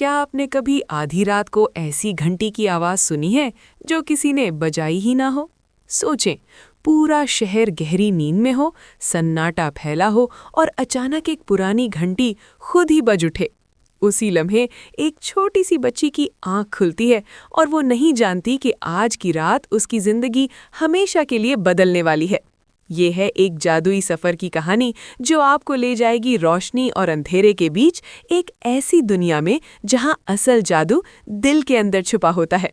क्या आपने कभी आधी रात को ऐसी घंटी की आवाज सुनी है जो किसी ने बजाई ही ना हो? सोचें, पूरा शहर गहरी नींद में हो, सन्नाटा फैला हो और अचानक एक पुरानी घंटी खुद ही बज उठे। उसी लम्हे एक छोटी सी बच्ची की आंख खुलती है और वो नहीं जानती कि आज की रात उसकी जिंदगी हमेशा के लिए बदलने वाली है। ये है एक जादुई सफर की कहानी जो आपको ले जाएगी रोशनी और अंधेरे के बीच एक ऐसी दुनिया में जहां असल जादू दिल के अंदर छुपा होता है।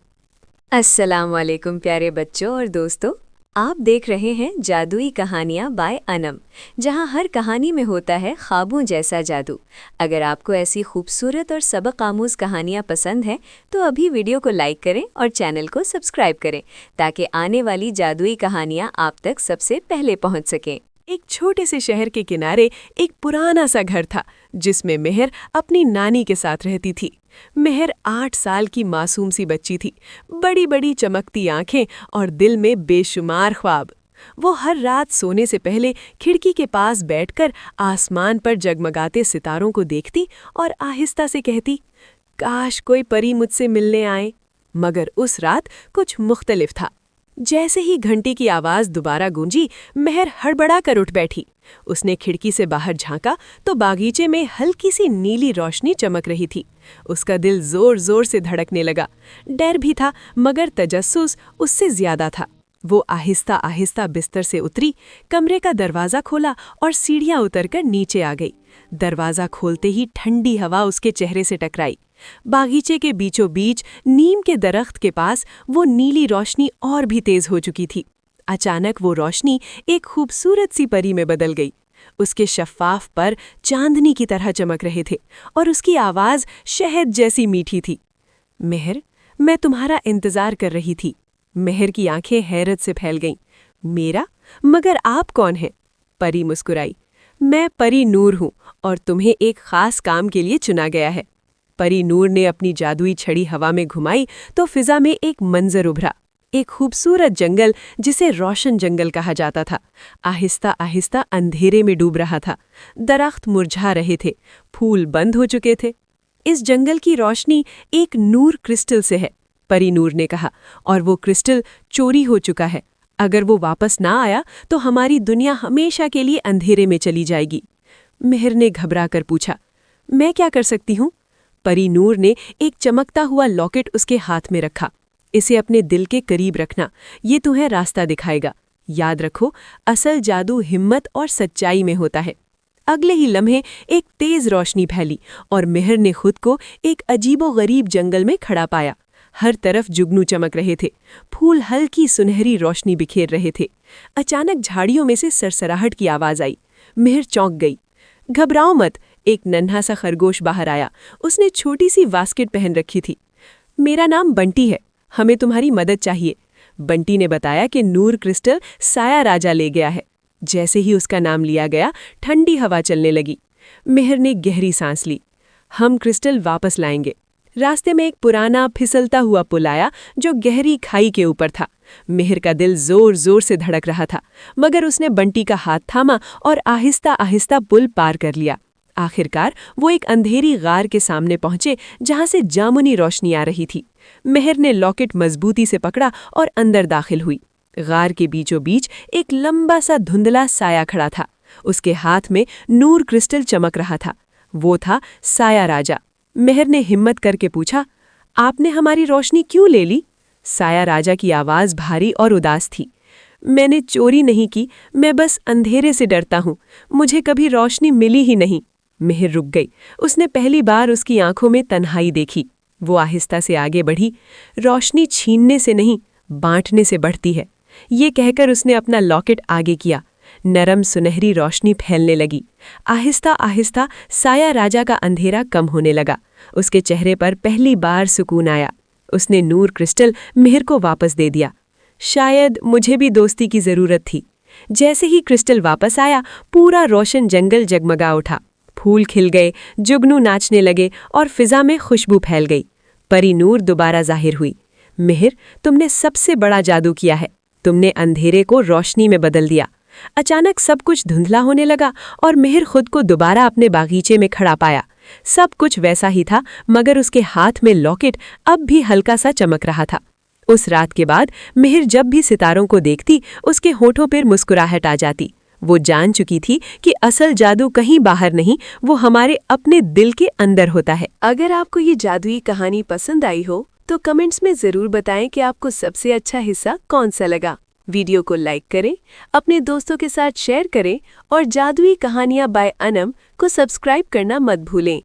अस्सलाम वालेकुम प्यारे बच्चों और दोस्तों, आप देख रहे हैं जादुई कहानियाँ बाय अनम, जहां हर कहानी में होता है ख्वाबों जैसा जादू। अगर आपको ऐसी खूबसूरत और सबक आमूज़ कहानियाँ पसंद हैं तो अभी वीडियो को लाइक करें और चैनल को सब्सक्राइब करें ताकि आने वाली जादुई कहानियाँ आप तक सबसे पहले पहुँच सकें। एक छोटे से शहर के किनारे एक पुराना सा घर था जिसमें मेहर अपनी नानी के साथ रहती थी। मेहर 8 साल की मासूम सी बच्ची थी, बड़ी बड़ी चमकती आंखें और दिल में बेशुमार ख्वाब। वो हर रात सोने से पहले खिड़की के पास बैठकर आसमान पर जगमगाते सितारों को देखती और आहिस्ता से कहती, काश कोई परी मुझसे मिलने आए। मगर उस रात कुछ मुख्तलिफ था। जैसे ही घंटी की आवाज दोबारा गूंजी, मेहर हड़बड़ा कर उठ बैठी। उसने खिड़की से बाहर झांका तो बागीचे में हल्की सी नीली रोशनी चमक रही थी। उसका दिल जोर जोर से धड़कने लगा। डर भी था मगर तजस्सुस उससे ज्यादा था। वो आहिस्ता आहिस्ता बिस्तर से उतरी, कमरे का दरवाज़ा खोला और सीढ़ियाँ उतरकर नीचे आ गई। दरवाज़ा खोलते ही ठंडी हवा उसके चेहरे से टकराई। बागीचे के बीचों बीच नीम के दरख्त के पास वो नीली रोशनी और भी तेज हो चुकी थी। अचानक वो रोशनी एक खूबसूरत सी परी में बदल गई। उसके शफ़ाफ पर चांदनी की तरह चमक रहे थे और उसकी आवाज़ शहद जैसी मीठी थी। मेहर, मैं तुम्हारा इंतज़ार कर रही थी। मेहर की आंखें हैरत से फैल गईं। मेरा? मगर आप कौन हैं? परी मुस्कुराई। मैं परी नूर हूँ और तुम्हें एक ख़ास काम के लिए चुना गया है। परी नूर ने अपनी जादुई छड़ी हवा में घुमाई तो फिजा में एक मंजर उभरा। एक खूबसूरत जंगल जिसे रोशन जंगल कहा जाता था, आहिस्ता आहिस्ता अंधेरे में डूब रहा था। दरख्त मुरझा रहे थे, फूल बंद हो चुके थे। इस जंगल की रोशनी एक नूर क्रिस्टल से है, परी नूर ने कहा, और वो क्रिस्टल चोरी हो चुका है। अगर वो वापस ना आया तो हमारी दुनिया हमेशा के लिए अंधेरे में चली जाएगी। मेहर ने घबरा कर पूछा, मैं क्या कर सकती हूँ? परी नूर ने एक चमकता हुआ लॉकेट उसके हाथ में रखा। इसे अपने दिल के करीब रखना, ये तुम्हें रास्ता दिखाएगा। याद रखो, असल जादू हिम्मत और सच्चाई में होता है। अगले ही लम्हे एक तेज रोशनी फैली और मेहर ने खुद को एक अजीबोगरीब जंगल में खड़ा पाया। हर तरफ जुगनू चमक रहे थे, फूल हल्की सुनहरी रोशनी बिखेर रहे थे। अचानक झाड़ियों में से सरसराहट की आवाज आई। मेहर चौंक गई। घबराओ मत, एक नन्हा सा खरगोश बाहर आया। उसने छोटी सी बास्केट पहन रखी थी। मेरा नाम बंटी है, हमें तुम्हारी मदद चाहिए। बंटी ने बताया कि नूर क्रिस्टल साया राजा ले गया है। जैसे ही उसका नाम लिया गया, ठंडी हवा चलने लगी। मेहर ने गहरी सांस ली। हम क्रिस्टल वापस लाएंगे। रास्ते में एक पुराना फिसलता हुआ पुल आया जो गहरी खाई के ऊपर था। मेहर का दिल जोर जोर से धड़क रहा था, मगर उसने बंटी का हाथ थामा और आहिस्ता आहिस्ता पुल पार कर लिया। आखिरकार वो एक अंधेरी गार के सामने पहुंचे जहां से जामुनी रोशनी आ रही थी। मेहर ने लॉकेट मजबूती से पकड़ा और अंदर दाखिल हुई। गार के बीचों बीच एक लंबा सा धुंधला साया खड़ा था। उसके हाथ में नूर क्रिस्टल चमक रहा था। वो था साया राजा। मेहर ने हिम्मत करके पूछा, आपने हमारी रोशनी क्यों ले ली? साया राजा की आवाज़ भारी और उदास थी। मैंने चोरी नहीं की, मैं बस अंधेरे से डरता हूँ। मुझे कभी रोशनी मिली ही नहीं। मेहर रुक गई। उसने पहली बार उसकी आंखों में तन्हाई देखी। वो आहिस्ता से आगे बढ़ी। रोशनी छीनने से नहीं, बांटने से बढ़ती है, ये कहकर उसने अपना लॉकेट आगे किया। नरम सुनहरी रोशनी फैलने लगी। आहिस्ता आहिस्ता साया राजा का अंधेरा कम होने लगा। उसके चेहरे पर पहली बार सुकून आया। उसने नूर क्रिस्टल मेहर को वापस दे दिया। शायद मुझे भी दोस्ती की ज़रूरत थी। जैसे ही क्रिस्टल वापस आया, पूरा रोशन जंगल जगमगा उठा। फूल खिल गए, जुगनू नाचने लगे और फिजा में खुशबू फैल गई। परी नूर दोबारा जाहिर हुई। मेहर, तुमने सबसे बड़ा जादू किया है। तुमने अंधेरे को रोशनी में बदल दिया। अचानक सब कुछ धुंधला होने लगा और मेहर खुद को दोबारा अपने बागीचे में खड़ा पाया। सब कुछ वैसा ही था, मगर उसके हाथ में लॉकेट अब भी हल्का सा चमक रहा था। उस रात के बाद मिहिर जब भी सितारों को देखती, उसके होठों पर मुस्कुराहट आ जाती। वो जान चुकी थी कि असल जादू कहीं बाहर नहीं, वो हमारे अपने दिल के अंदर होता है। अगर आपको ये जादुई कहानी पसंद आई हो तो कमेंट्स में ज़रूर बताएं कि आपको सबसे अच्छा हिस्सा कौन सा लगा। वीडियो को लाइक करें, अपने दोस्तों के साथ शेयर करें और जादुई कहानियां बाय अनम को सब्सक्राइब करना मत भूलें।